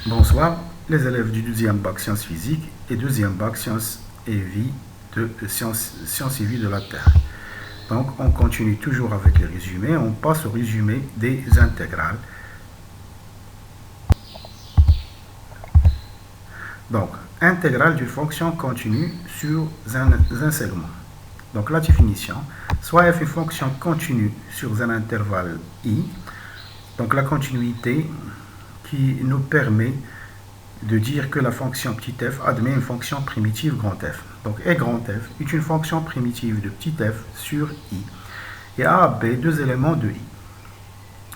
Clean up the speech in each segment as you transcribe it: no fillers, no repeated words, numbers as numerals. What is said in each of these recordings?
Bonsoir, les élèves du deuxième bac sciences physiques et deuxième bac sciences et vie de sciences et vie de la Terre. Donc, on continue toujours avec les résumés. On passe au résumé des intégrales. Donc, intégrale d'une fonction continue sur un segment. Donc, la définition, soit f est une fonction continue sur un intervalle i. Donc, la continuité qui nous permet de dire que la fonction petit f admet une fonction primitive grand F. Donc E grand F est une fonction primitive de petit f sur I. Et A, B, deux éléments de I.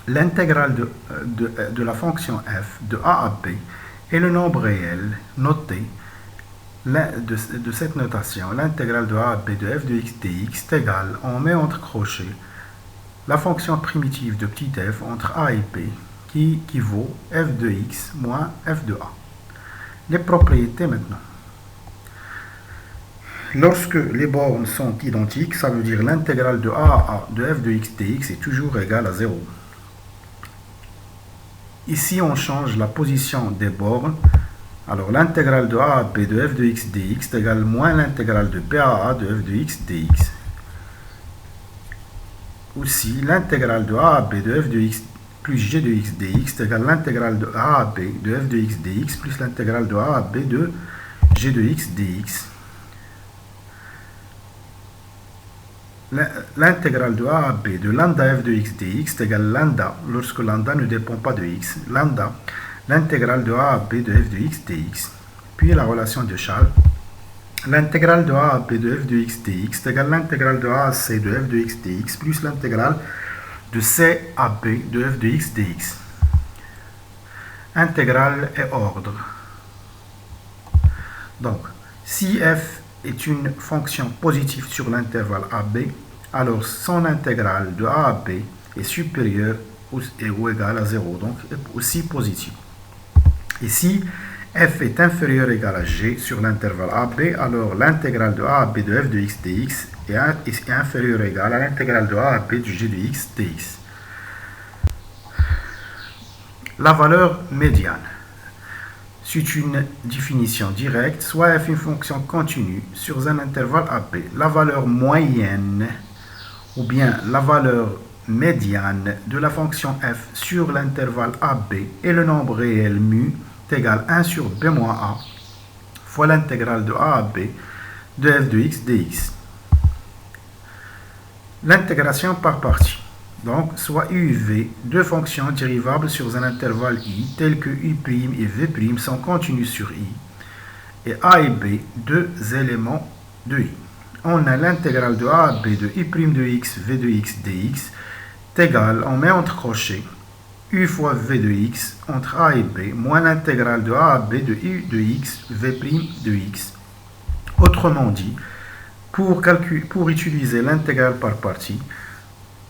L'intégrale de la fonction f de A à B est le nombre réel noté de cette notation. L'intégrale de A à B de f de x dx est égale, on met entre crochets la fonction primitive de petit f entre A et B qui équivaut f de x moins f de A. Les propriétés maintenant. Lorsque les bornes sont identiques, ça veut dire l'intégrale de A à A de f de x dx est toujours égale à 0. Ici, on change la position des bornes. Alors, l'intégrale de A à B de f de x dx est égale moins l'intégrale de B à A de f de x dx. Aussi, l'intégrale de A à B de f de x plus g de x dx est égale l'intégrale de A à B de f de x dx plus l'intégrale de A à B de g de x dx. L'intégrale de A à B de lambda f de x dx est égale lambda, lorsque lambda ne dépend pas de x, lambda, l'intégrale de A à B de f de x dx. Puis la relation de Charles. L'intégrale de A à B de f de x dx est égale l'intégrale de A à C de f de x dx plus l'intégrale de C à B de f de x dx. Intégrale et ordre. Donc, si f est une fonction positive sur l'intervalle AB, alors son intégrale de A à B est supérieure ou égale à 0, donc aussi positive. Et si f est inférieur ou égal à g sur l'intervalle AB, alors l'intégrale de A à B de f de x dx est inférieure ou égale à l'intégrale de A à B de g de x dx. La valeur médiane. C'est une définition directe, soit f est une fonction continue sur un intervalle AB. La valeur moyenne ou bien la valeur médiane de la fonction f sur l'intervalle AB et le nombre réel mu est égal à 1 sur b moins a fois l'intégrale de a à b de f de x dx. L'intégration par partie. Donc, soit u et v, deux fonctions dérivables sur un intervalle i, telles que u' et v' sont continues sur i, et a et b, deux éléments de i. On a l'intégrale de a à b de i' de x, v de x dx, est égale, on met entre crochets, u fois v de x entre a et b, moins l'intégrale de a à b de u de x, v' de x. Autrement dit, pour utiliser l'intégrale par partie,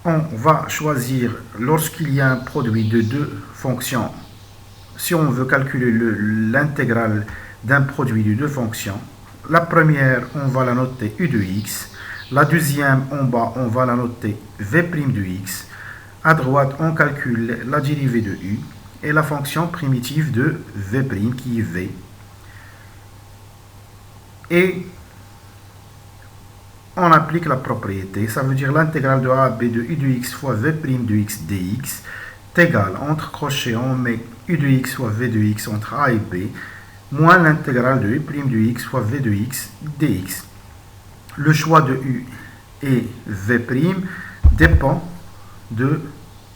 on va choisir, lorsqu'il y a un produit de deux fonctions, si on veut calculer l'intégrale d'un produit de deux fonctions, la première, on va la noter u de x, la deuxième, en bas, on va la noter v' de x, à droite, on calcule la dérivée de u et la fonction primitive de v' qui est v. Et on applique la propriété, ça veut dire l'intégrale de a à b de u de x fois v' de x dx est égal, entre crochets, on met u de x fois v de x entre a et b, moins l'intégrale de u' de x fois v de x dx. Le choix de u et v' dépend de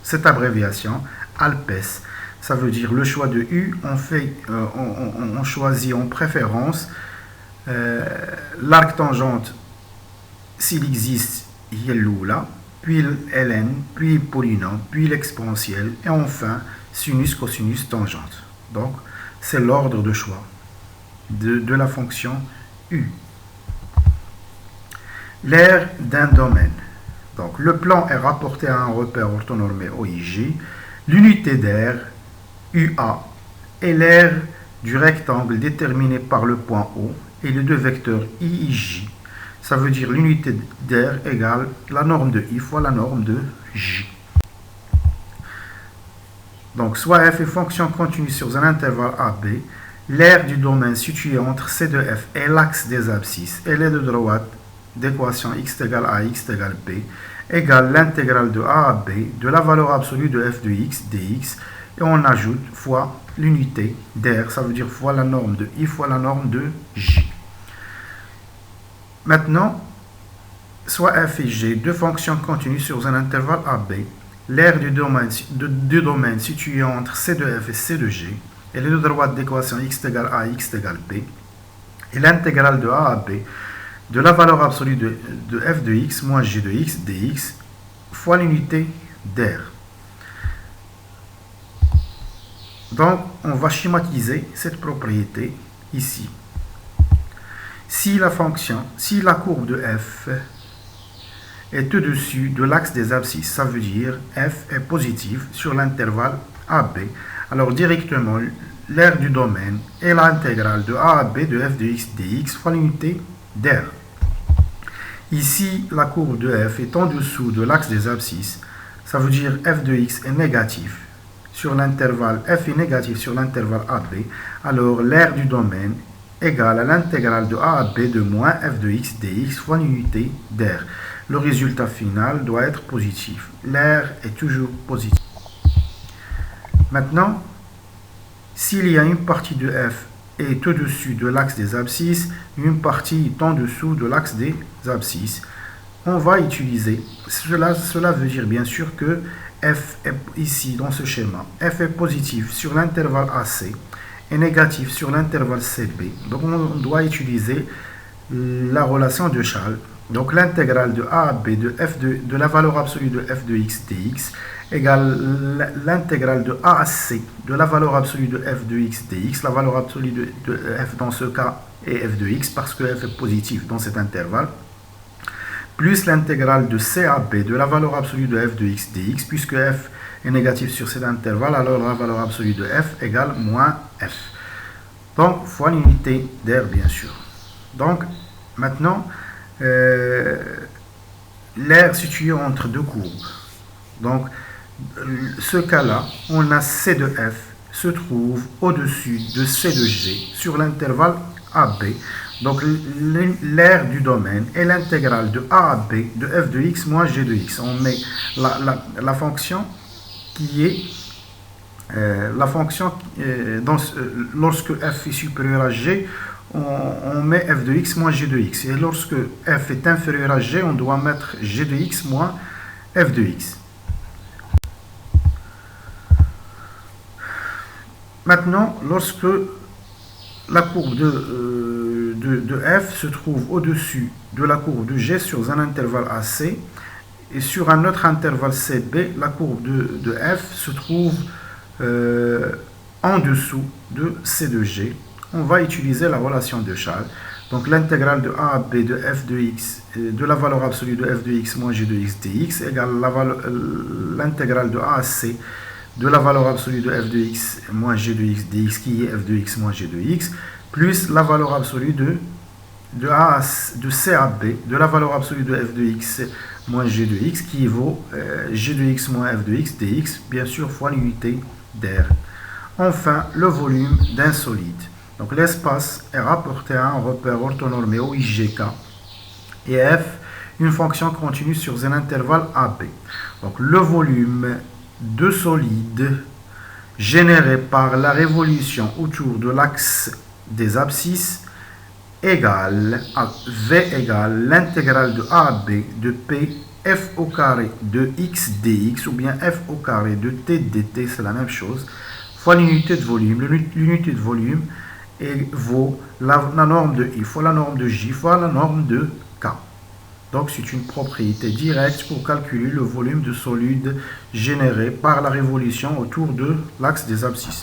cette abréviation ALPES. Ça veut dire le choix de u, on choisit en préférence l'arc tangente s'il existe, là, puis ln, puis polynôme, puis l'exponentielle, et enfin sinus, cosinus, tangente. Donc, c'est l'ordre de choix de la fonction u. L'aire d'un domaine. Donc, le plan est rapporté à un repère orthonormé OIG. L'unité d'aire, UA, est l'aire du rectangle déterminé par le point O et les deux vecteurs I et J. Ça veut dire l'unité d'aire égale la norme de I fois la norme de J. Donc, soit f est fonction continue sur un intervalle AB, l'aire du domaine situé entre C de f et l'axe des abscisses et l'aile de droite d'équation x égale a, x égale b, égale l'intégrale de a à b de la valeur absolue de f de x dx, et on ajoute fois l'unité d'air, ça veut dire fois la norme de i fois la norme de j. Maintenant, soit f et g, deux fonctions continues sur un intervalle AB, l'aire du domaine situé entre c de f et c de g, et l'aile de droite d'équation x égale a, x égale b, et l'intégrale de a à b de la valeur absolue de f de x moins g de x dx fois l'unité d'air. Donc, on va schématiser cette propriété ici. Si la courbe de f est au-dessus de l'axe des abscisses, ça veut dire f est positive sur l'intervalle AB, alors directement l'aire du domaine est l'intégrale de a à b de f de x dx fois l'unité d'air. Ici, la courbe de f est en dessous de l'axe des abscisses, ça veut dire f de x est négatif sur l'intervalle, f est négatif sur l'intervalle AB, alors l'aire du domaine égale à l'intégrale de a à b de moins f de x dx fois l'unité d'air. Le résultat final doit être positif. L'aire est toujours positif. Maintenant, s'il y a une partie de f est au-dessus de l'axe des abscisses, une partie est en dessous de l'axe des abscisses, on va utiliser, cela veut dire bien sûr que f est ici dans ce schéma, f est positif sur l'intervalle AC et négatif sur l'intervalle CB. Donc on doit utiliser la relation de Charles. Donc l'intégrale de a à b de la valeur absolue de f de x dx égale l'intégrale de a à c de la valeur absolue de f de x dx. La valeur absolue de f dans ce cas est f de x parce que f est positif dans cet intervalle, plus l'intégrale de c à b de la valeur absolue de f de x dx, puisque f est négatif sur cet intervalle, alors la valeur absolue de f égale moins f. Donc, fois l'unité d'air, bien sûr. Donc, maintenant, l'aire située entre deux courbes. Donc, ce cas-là, on a C de F se trouve au-dessus de C de G sur l'intervalle AB. Donc, l'aire du domaine est l'intégrale de A à B de F de X moins G de X. On met la fonction qui est lorsque F est supérieur à G, on met f de x moins g de x. Et lorsque f est inférieur à g, on doit mettre g de x moins f de x. Maintenant, lorsque la courbe de f se trouve au-dessus de la courbe de g sur un intervalle AC, et sur un autre intervalle CB, la courbe de f se trouve en dessous de c de g, on va utiliser la relation de Charles. Donc l'intégrale de a à b de f de x, de la valeur absolue de f de x moins g de x dx égale l'intégrale de a à c de la valeur absolue de f de x moins g de x dx qui est f de x moins g de x, plus la valeur absolue de c à b de la valeur absolue de f de x moins g de x qui vaut g de x moins f de x dx, bien sûr, fois l'unité d'air. Enfin, le volume d'un solide. Donc l'espace est rapporté à un repère orthonormé OIGK et F, une fonction continue sur un intervalle AB. Donc le volume de solide généré par la révolution autour de l'axe des abscisses égale à V égale l'intégrale de A à B de P F au carré de X dx ou bien F au carré de T dt, c'est la même chose, fois l'unité de volume. L'unité de volume vaut la norme de I fois la norme de J fois la norme de K. Donc c'est une propriété directe pour calculer le volume de solide généré par la révolution autour de l'axe des abscisses.